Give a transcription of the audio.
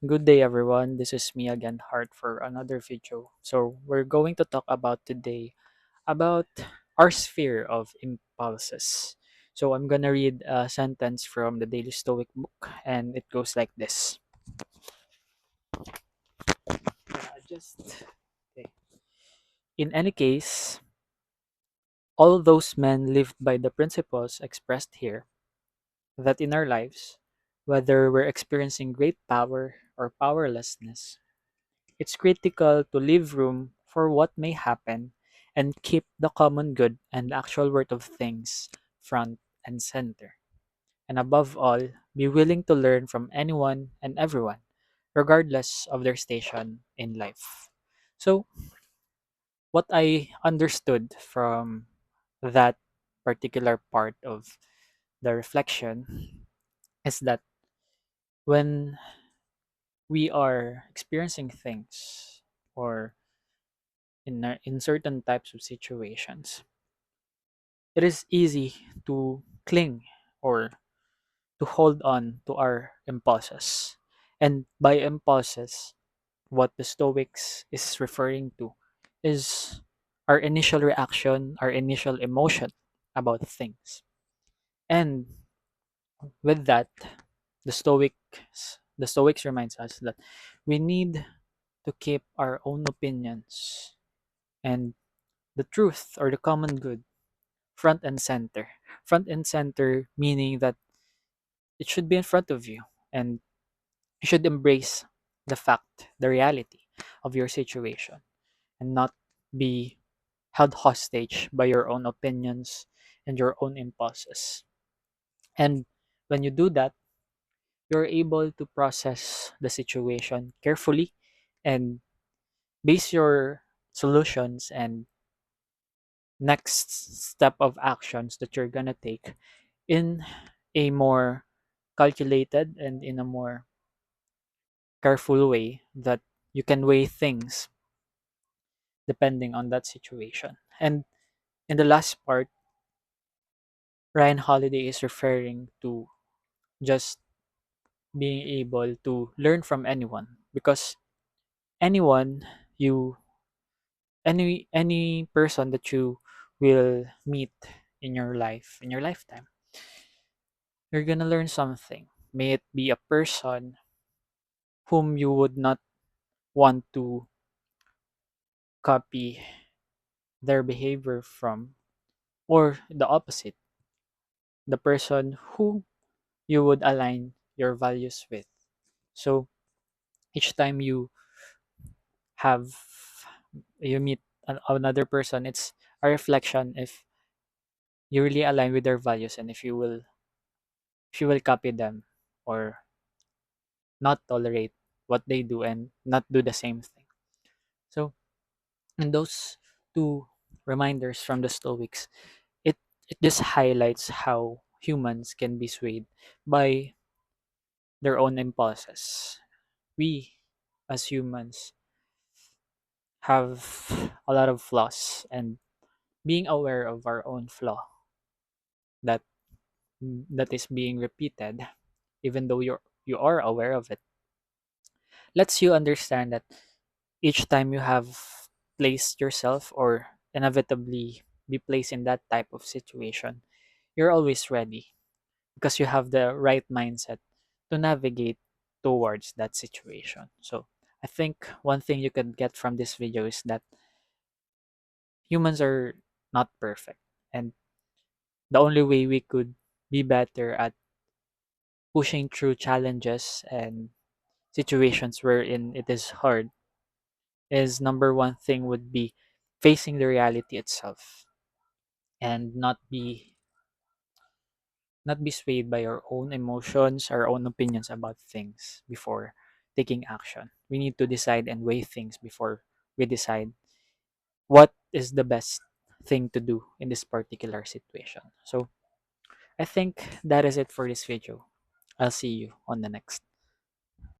Good day, everyone. This is me again, Hart, for another video. So, we're going to talk about today about our sphere of impulses. So, I'm gonna read a sentence from the Daily Stoic book, and it goes like this. Just okay. In any case, all those men lived by the principles expressed here, that in our lives, whether we're experiencing great power or powerlessness, it's critical to leave room for what may happen and keep the common good and the actual worth of things front and center. And above all, be willing to learn from anyone and everyone, regardless of their station in life. So, what I understood from that particular part of the reflection is that when we are experiencing things or in certain types of situations, it is easy to cling or to hold on to our impulses. And by impulses, what the Stoics is referring to is our initial reaction, our initial emotion about things. And with that, the Stoics reminds us that we need to keep our own opinions and the truth or the common good front and center. Front and center meaning that it should be in front of you and you should embrace the fact, the reality of your situation and not be held hostage by your own opinions and your own impulses. And when you do that, you're able to process the situation carefully and base your solutions and next step of actions that you're gonna take in a more calculated and in a more careful way that you can weigh things depending on that situation. And in the last part, Ryan Holiday is referring to just being able to learn from anyone because anyone you any person that you will meet in your lifetime, you're gonna learn something. May it be a person whom you would not want to copy their behavior from, or the opposite, the person who you would align your values with. So each time have you meet another person, it's a reflection if you really align with their values and if you will copy them or not tolerate what they do and not do the same thing. So in those two reminders from the Stoics, it it just highlights how humans can be swayed by their own impulses. We as humans have a lot of flaws, and being aware of our own flaw that that is being repeated even though you are aware of it lets you understand that each time you have placed yourself or inevitably be placed in that type of situation, you're always ready because you have the right mindset to navigate towards that situation. So I think one thing you can get from this video is that humans are not perfect, and the only way we could be better at pushing through challenges and situations wherein it is hard is number one thing would be facing the reality itself and not be swayed by our own emotions, our own opinions about things before taking action. We need to decide and weigh things before we decide what is the best thing to do in this particular situation. So I think that is it for this video. I'll see you on the next.